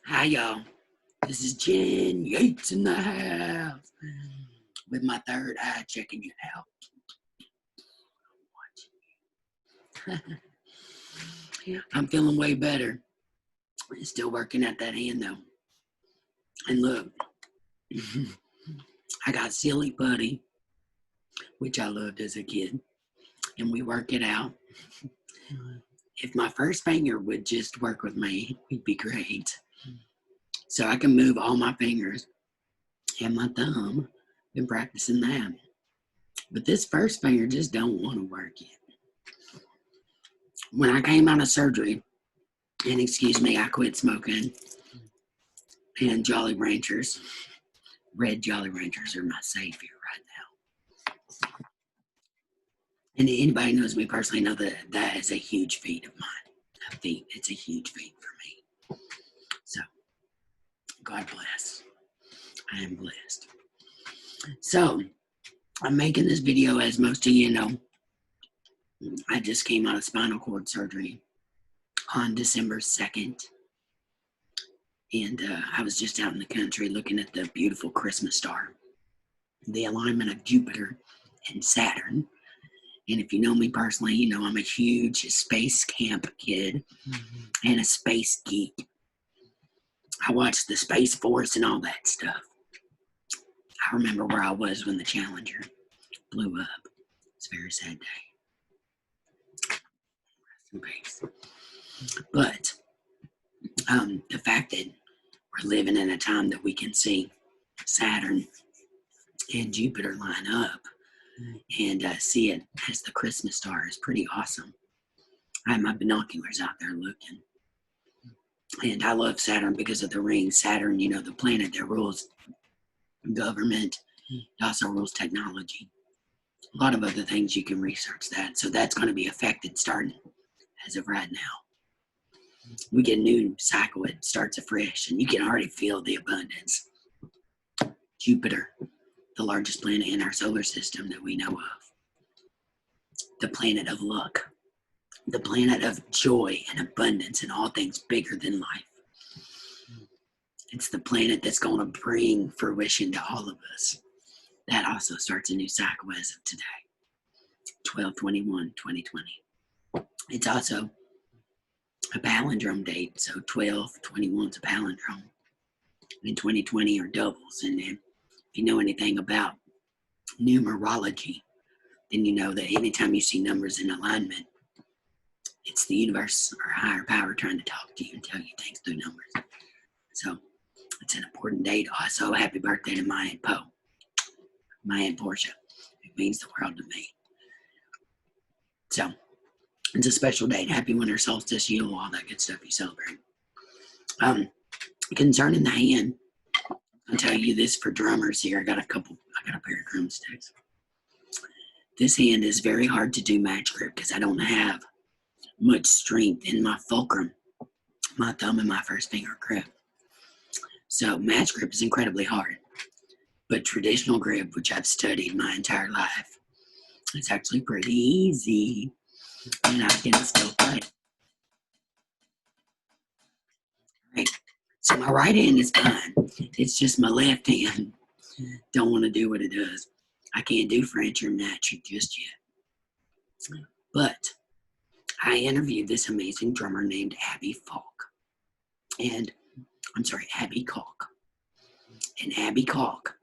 Hi, y'all. This is Jyn Yates in the house with my third eye checking you out. I'm feeling way better. Still working at that hand, though. And look, I got silly putty, which I loved as a kid, and we work it out. If my first finger would just work with me, we'd be great. So I can move all my fingers and my thumb. Been practicing that. But this first finger just don't want to work yet. When I came out of surgery, and excuse me, I quit smoking, and Jolly Ranchers, red Jolly Ranchers are my savior right now. And anybody who knows me personally know that that is a huge feat of mine. It's a huge feat for me. So, God bless. I am blessed. So, I'm making this video, as most of you know. I just came out of spinal cord surgery on December 2nd. And I was just out in the country looking at the beautiful Christmas star, the alignment of Jupiter and Saturn. And if you know me personally, you know I'm a huge space camp kid and a space geek. I watched the Space Force and all that stuff. I remember where I was when the Challenger blew up. It's a very sad day. Rest in peace. But the fact that we're living in a time that we can see Saturn and Jupiter line up and see it as the Christmas star is pretty awesome. I have my binoculars out there looking. And I love Saturn because of the ring. Saturn, you know, the planet that rules government, it also rules technology. A lot of other things you can research that. So that's going to be affected starting as of right now. We get a new cycle, it starts afresh, and you can already feel the abundance. Jupiter, the largest planet in our solar system that we know of. The planet of luck. The planet of joy and abundance and all things bigger than life. It's the planet that's going to bring fruition to all of us. That also starts a new cycle as of today, 12/21/2020. It's also a palindrome date, so 12/21 is a palindrome, and 2020 are doubles. And if you know anything about numerology, then you know that anytime you see numbers in alignment, it's the universe or higher power trying to talk to you and tell you things through numbers. So it's an important date. Also, happy birthday to my Aunt Poe, my Aunt Portia. It means the world to me. So it's a special date. Happy winter solstice, all that good stuff you celebrate. Concerning the hand, I'll tell you this for drummers here. I got a pair of drumsticks. This hand is very hard to do match grip because I don't have much strength in my fulcrum, my thumb and my first finger grip. So match grip is incredibly hard. But traditional grip, which I've studied my entire life, it's actually pretty easy. And I can still play. Right. So my right hand is fine. It's just my left hand don't want to do what it does. I can't do French or magic just yet. But I interviewed this amazing drummer named Abby Falk. Abby Calk. And Abby Calk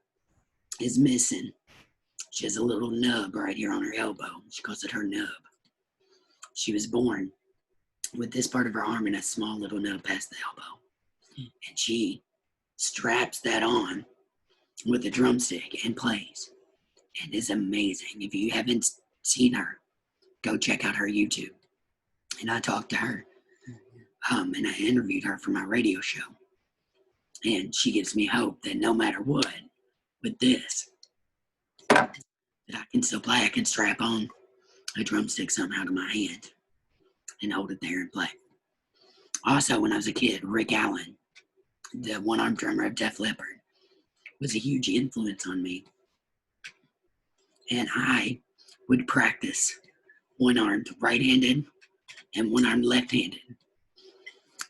is missing. She has a little nub right here on her elbow. She calls it her nub. She was born with this part of her arm and a small little nub past the elbow. And she straps that on with a drumstick and plays. And it's amazing. If you haven't seen her, go check out her YouTube. And I talked to her, and I interviewed her for my radio show. And she gives me hope that no matter what, with this, that I can still play. I can strap on a drumstick somehow to my hand and hold it there and play. Also, when I was a kid, Rick Allen, the one-armed drummer of Def Leppard, was a huge influence on me. And I would practice one-armed right-handed and one-armed left-handed.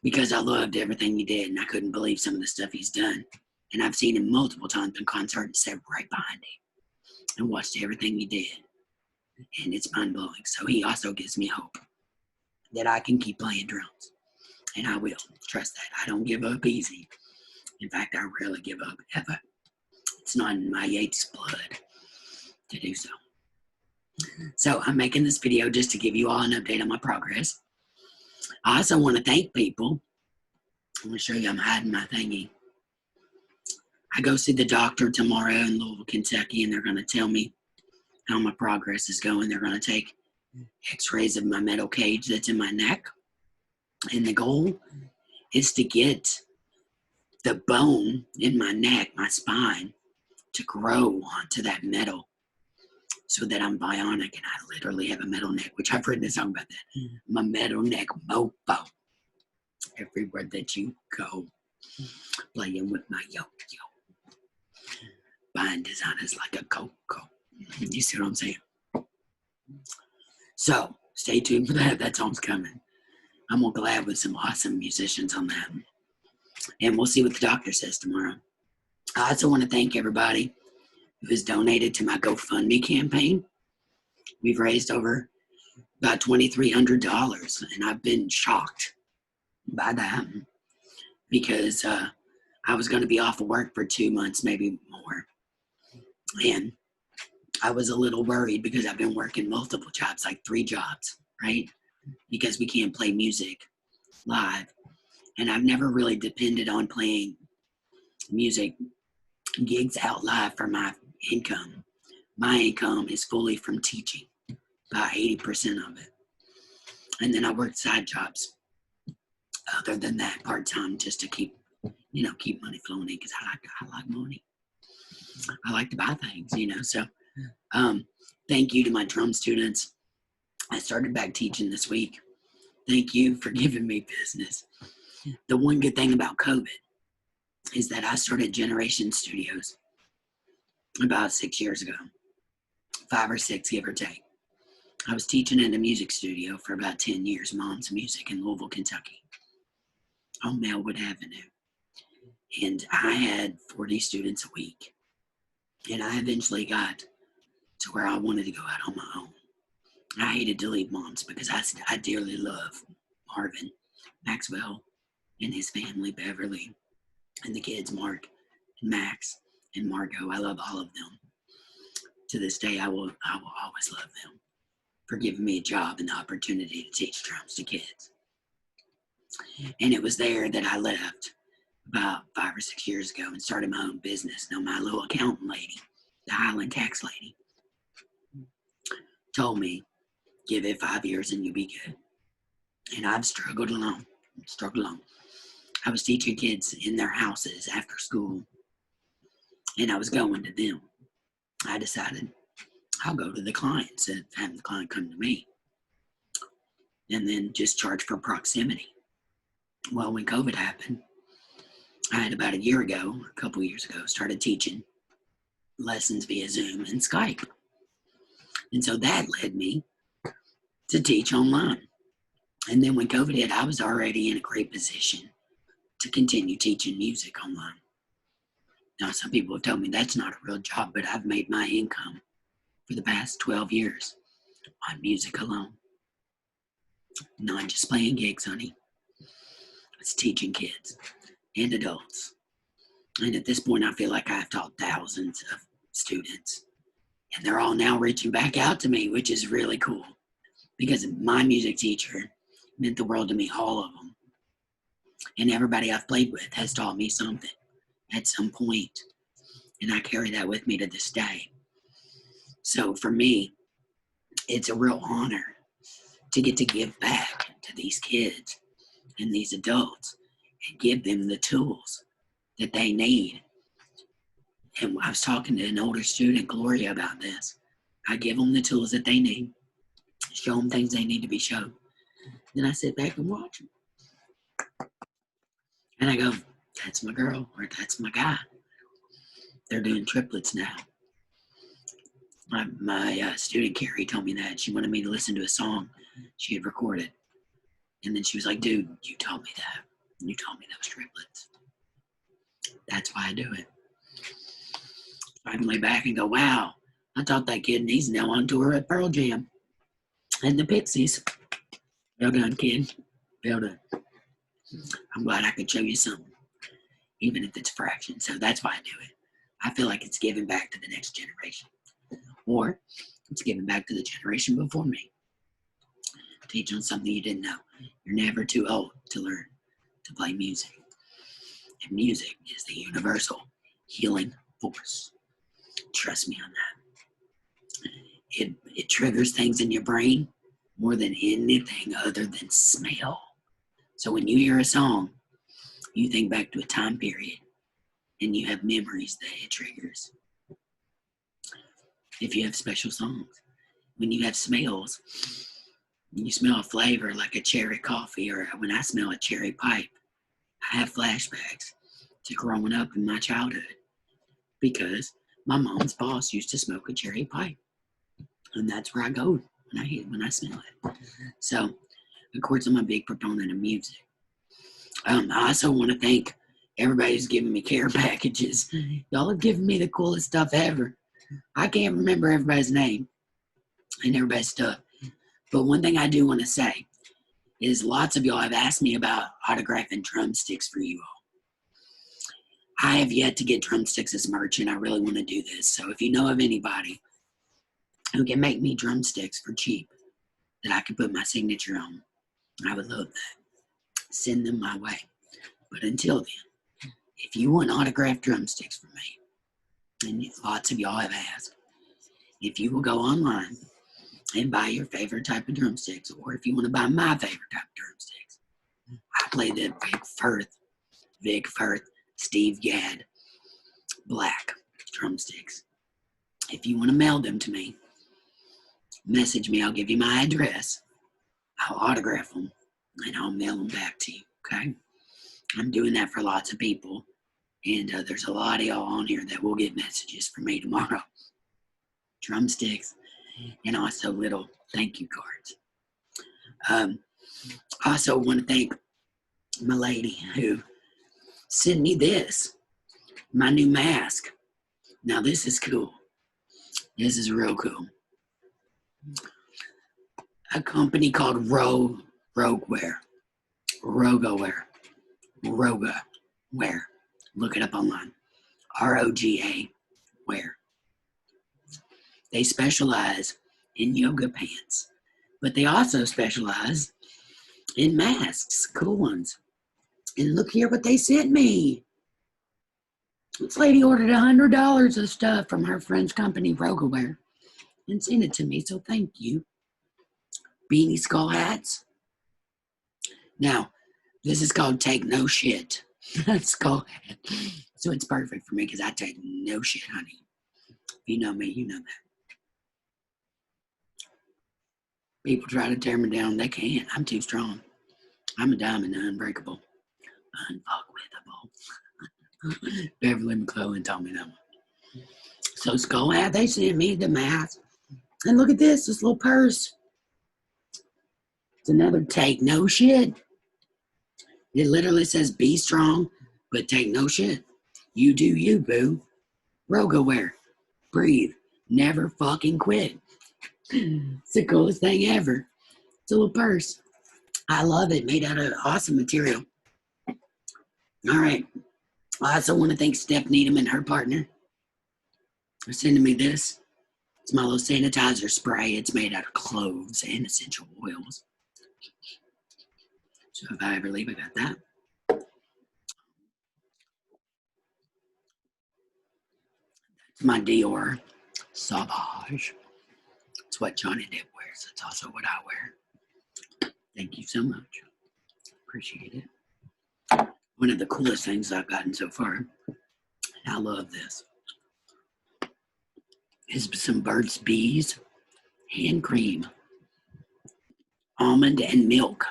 because I loved everything he did, and I couldn't believe some of the stuff he's done. And I've seen him multiple times in concert and sat right behind him and watched everything he did. And it's mind-blowing. So he also gives me hope that I can keep playing drums. And I will. Trust that. I don't give up easy. In fact, I rarely give up, ever. It's not in my Yates blood to do so. So I'm making this video just to give you all an update on my progress. I also want to thank people. I'm going to show you I'm hiding my thingy. I go see the doctor tomorrow in Louisville, Kentucky, and they're going to tell me how my progress is going. They're going to take x-rays of my metal cage that's in my neck. And the goal is to get the bone in my neck, my spine, to grow onto that metal so that I'm bionic and I literally have a metal neck, which I've written a song about that. My metal neck mofo. Everywhere that you go, playing with my yo-yo. Buying designers like a Coco. You see what I'm saying? So, stay tuned for that. That song's coming. I'm gonna collab with some awesome musicians on that. And we'll see what the doctor says tomorrow. I also want to thank everybody who has donated to my GoFundMe campaign. We've raised over about $2,300, and I've been shocked by that because I was going to be off of work for 2 months, maybe more. And I was a little worried because I've been working multiple jobs, like 3 jobs, right? Because we can't play music live. And I've never really depended on playing music gigs out live for my income. My income is fully from teaching, about 80% of it. And then I worked side jobs other than that, part-time, just to keep money flowing in, because I like money. I like to buy things, So thank you to my drum students. I started back teaching this week. Thank you for giving me business. The one good thing about COVID is that I started Generation Studios about 6 years ago, 5 or 6, give or take. I was teaching in a music studio for about 10 years, Mom's Music in Louisville, Kentucky, on Melwood Avenue. And I had 40 students a week. And I eventually got to where I wanted to go out on my own. I hated to leave Mom's because I dearly love Marvin, Maxwell, and his family, Beverly, and the kids, Mark, and Max, and Margot. I love all of them. To this day, I will always love them for giving me a job and the opportunity to teach drums to kids. And it was there that I left about 5 or 6 years ago and started my own business. Now, my little accountant lady, the Highland tax lady, told me, give it 5 years and you'll be good. And I've struggled along. I was teaching kids in their houses after school, and I was going to them. I decided I'll go to the clients and have the client come to me, and then just charge for proximity. Well, when COVID happened, I had about a couple years ago, started teaching lessons via Zoom and Skype. And so that led me to teach online. And then when COVID hit, I was already in a great position to continue teaching music online. Now, some people have told me that's not a real job, but I've made my income for the past 12 years on music alone. Not just playing gigs, honey. It's teaching kids and adults. And at this point, I feel like I've taught thousands of students. And they're all now reaching back out to me, which is really cool. Because my music teacher meant the world to me, all of them. And everybody I've played with has taught me something at some point. And I carry that with me to this day. So for me, it's a real honor to get to give back to these kids and these adults and give them the tools that they need. And I was talking to an older student, Gloria, about this. I give them the tools that they need, show them things they need to be shown. Then I sit back and watch them. And I go, that's my girl, or that's my guy. They're doing triplets now. My student, Carrie, told me that. She wanted me to listen to a song she had recorded. And then she was like, dude, you told me that. You told me those triplets. That's why I do it. I can lay back and go, wow, I thought that kid, and he's now on tour at Pearl Jam and the Pixies. Well done, kid. Well done. I'm glad I could show you something, even if it's a fraction. So that's why I do it. I feel like it's giving back to the next generation. Or it's giving back to the generation before me. Teach them something you didn't know. You're never too old to learn to play music. And music is the universal healing force. Trust me on that. It triggers things in your brain more than anything other than smell. So when you hear a song, you think back to a time period and you have memories that it triggers. If you have special songs, when you have smells, you smell a flavor like a cherry coffee, or when I smell a cherry pipe, I have flashbacks to growing up in my childhood because my mom's boss used to smoke a cherry pipe, and that's where I go when I smell it. So, of course, I'm a big proponent of music. I also want to thank everybody who's giving me care packages. Y'all have given me the coolest stuff ever. I can't remember everybody's name and everybody's stuff. But one thing I do want to say is lots of y'all have asked me about autographing drumsticks for you all. I have yet to get drumsticks as merch, and I really want to do this. So if you know of anybody who can make me drumsticks for cheap that I can put my signature on, I would love that. Send them my way. But until then, if you want autographed drumsticks from me, and lots of y'all have asked, if you will go online and buy your favorite type of drumsticks, or if you want to buy my favorite type of drumsticks, I play the Vic Firth, Steve Gadd, black drumsticks. If you want to mail them to me, message me. I'll give you my address. I'll autograph them, and I'll mail them back to you, okay? I'm doing that for lots of people, and there's a lot of y'all on here that will get messages from me tomorrow. Drumsticks, and also little thank you cards. I also want to thank my lady who sent me this, my new mask. Now this is cool. This is real cool. A company called Rogueware. Look it up online. ROGA Wear. They specialize in yoga pants, but they also specialize in masks, cool ones. And look here what they sent me. This lady ordered $100 of stuff from her friend's company, Rogueware, and sent it to me, so thank you. Beanie skull hats. Now, this is called Take No Shit. Skull hat. So it's perfect for me because I take no shit, honey. If you know me, you know that. People try to tear me down, they can't. I'm too strong. I'm a diamond, unbreakable, unfuckwithable. Beverly McClellan told me that one. So skull hat, they sent me the mask. And look at this little purse. It's another take no shit. It literally says be strong, but take no shit. You do you, boo. Rogueware. Breathe. Never fucking quit. It's the coolest thing ever. It's a little purse. I love it. Made out of awesome material. All right. I also want to thank Steph Needham and her partner for sending me this. It's my little sanitizer spray. It's made out of cloves and essential oils. So if I ever leave, I got that. It's my Dior Sauvage. It's what Johnny Depp wears. It's also what I wear. Thank you so much. Appreciate it. One of the coolest things I've gotten so far, and I love this, is some Burt's Bees hand cream. Almond and milk.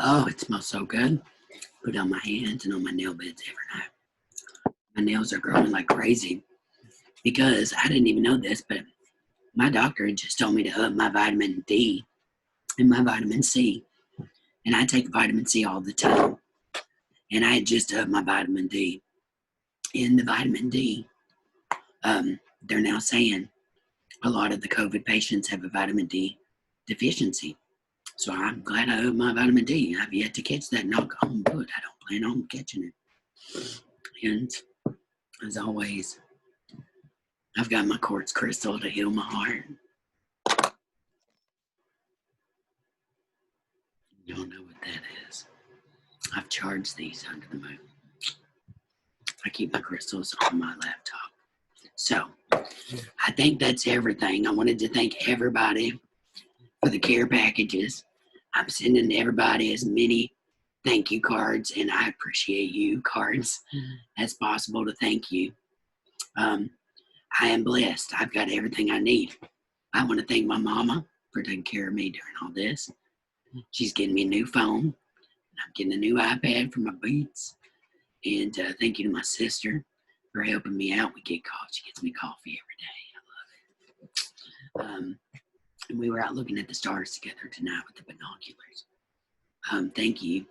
Oh, it smells so good. Put it on my hands and on my nail beds every night. My nails are growing like crazy because I didn't even know this, but my doctor had just told me to up my vitamin D and my vitamin C. And I take vitamin C all the time. And I had just upped my vitamin D. And the vitamin D, they're now saying a lot of the COVID patients have a vitamin D deficiency. So I'm glad I upped my vitamin D. I've yet to catch that knock on wood. I don't plan on catching it. And as always, I've got my quartz crystal to heal my heart. You don't know what that is. I've charged these under the moon. I keep my crystals on my laptop. So I think that's everything. I wanted to thank everybody for the care packages. I'm sending everybody as many thank you cards, and I appreciate you cards as possible to thank you. I am blessed. I've got everything I need. I want to thank my mama for taking care of me during all this. She's getting me a new phone. I'm getting a new iPad for my Beats. And thank you to my sister for helping me out. We get coffee. She gets me coffee every day. I love it. And we were out looking at the stars together tonight with the binoculars. Thank you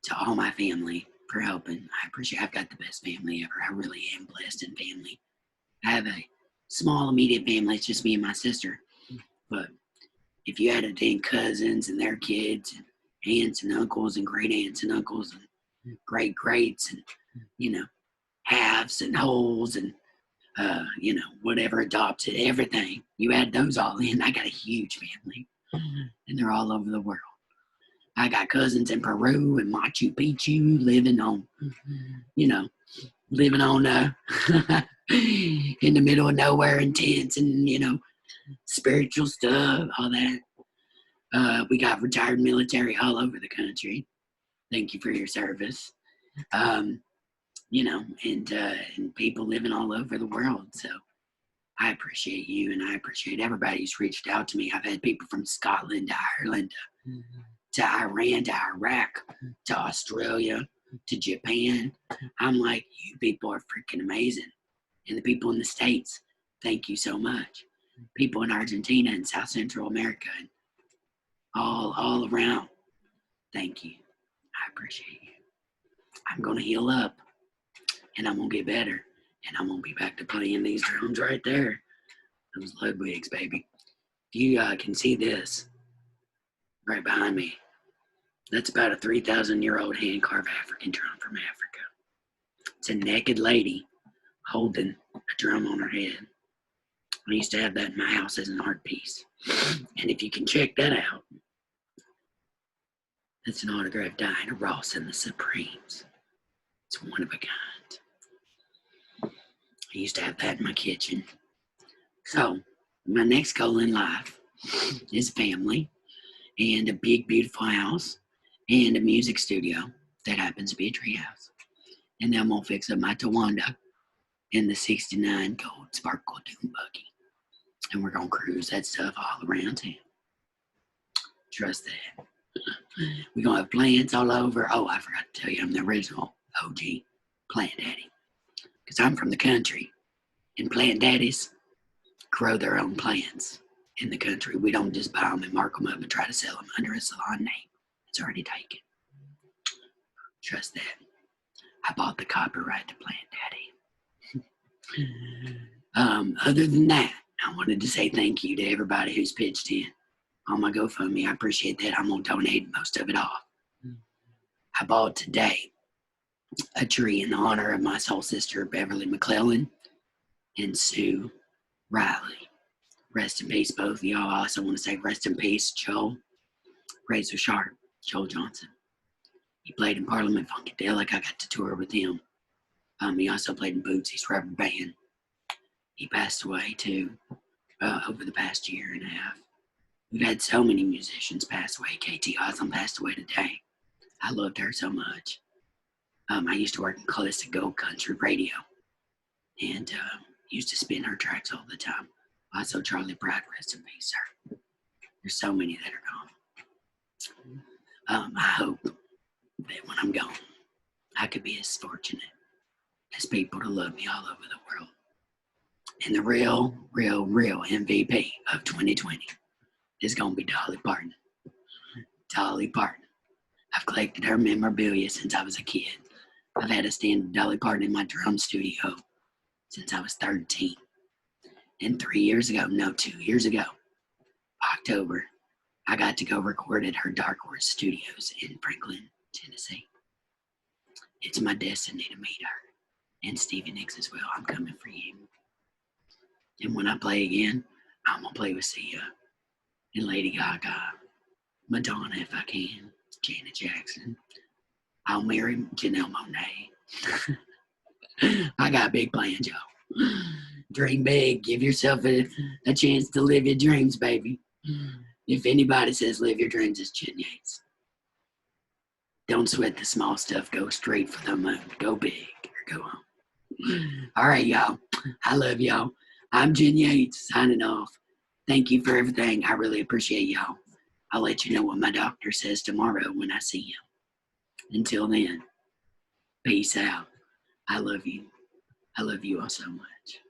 to all my family for helping. I appreciate it. I've got the best family ever. I really am blessed in family. I have a small immediate family. It's just me and my sister. But if you added in cousins and their kids and aunts and uncles and great aunts and uncles and great greats and, halves and wholes and, whatever adopted, everything. You add those all in. I got a huge family and they're all over the world. I got cousins in Peru and Machu Picchu living on, in the middle of nowhere in tents and, spiritual stuff, all that. We got retired military all over the country. Thank you for your service. And people living all over the world. So I appreciate you, and I appreciate everybody who's reached out to me. I've had people from Scotland to Ireland to Iran to Iraq to Australia to Japan. I'm like, you people are freaking amazing. And the people in the States, thank you so much. People in Argentina and South Central America and all around, thank you. I appreciate you. I'm going to heal up, and I'm going to get better, and I'm going to be back to playing these drums right there. Those Ludwigs, baby. If you can see this right behind me, that's about a 3,000-year-old hand-carved African drum from Africa. It's a naked lady holding a drum on her head. I used to have that in my house as an art piece. And if you can check that out, it's an autographed Diana Ross and the Supremes. It's one of a kind. I used to have that in my kitchen. So, my next goal in life is family and a big, beautiful house and a music studio that happens to be a treehouse. And then I'm going to fix up my Tawanda in the 69 gold sparkle dune buggy. And we're going to cruise that stuff all around town. Trust that. We're going to have plants all over. Oh, I forgot to tell you, I'm the original OG plant daddy. Because I'm from the country. And plant daddies grow their own plants in the country. We don't just buy them and mark them up and try to sell them under a salon name. It's already taken. Trust that. I bought the copyright to Plant Daddy. Other than that, I wanted to say thank you to everybody who's pitched in on my GoFundMe. I appreciate that. I'm going to donate most of it off. I bought today a tree in honor of my soul sister, Beverly McClellan and Sue Riley. Rest in peace, both of y'all. I also want to say rest in peace, Joel Razor Sharp, Joel Johnson. He played in Parliament Funkadelic. I got to tour with him. He also played in Bootsy's rubber band. He passed away too over the past year and a half. We've had so many musicians pass away. KT Oslam passed away today. I loved her so much. I used to work in Classic Gold Country Radio and used to spin her tracks all the time. Also, Charlie Pratt, rest in peace, sir. There's so many that are gone. I hope that when I'm gone, I could be as fortunate as people to love me all over the world. And the real MVP of 2020 is going to be Dolly Parton. Dolly Parton. I've collected her memorabilia since I was a kid. I've had a stand Dolly Parton in my drum studio since I was 13. And 2 years ago, October, I got to go record at her Dark Horse Studios in Franklin, Tennessee. It's my destiny to meet her. And Stevie Nicks as well. I'm coming for you. And when I play again, I'm going to play with Sia and Lady Gaga, Madonna if I can, Janet Jackson. I'll marry Janelle Monáe. I got big plans, y'all. Dream big. Give yourself a chance to live your dreams, baby. If anybody says live your dreams, it's Jyn Yates. Don't sweat the small stuff. Go straight for the moon. Go big or go home. All right, y'all. I love y'all. I'm Jyn Yates signing off. Thank you for everything. I really appreciate y'all. I'll let you know what my doctor says tomorrow when I see him. Until then, peace out. I love you. I love you all so much.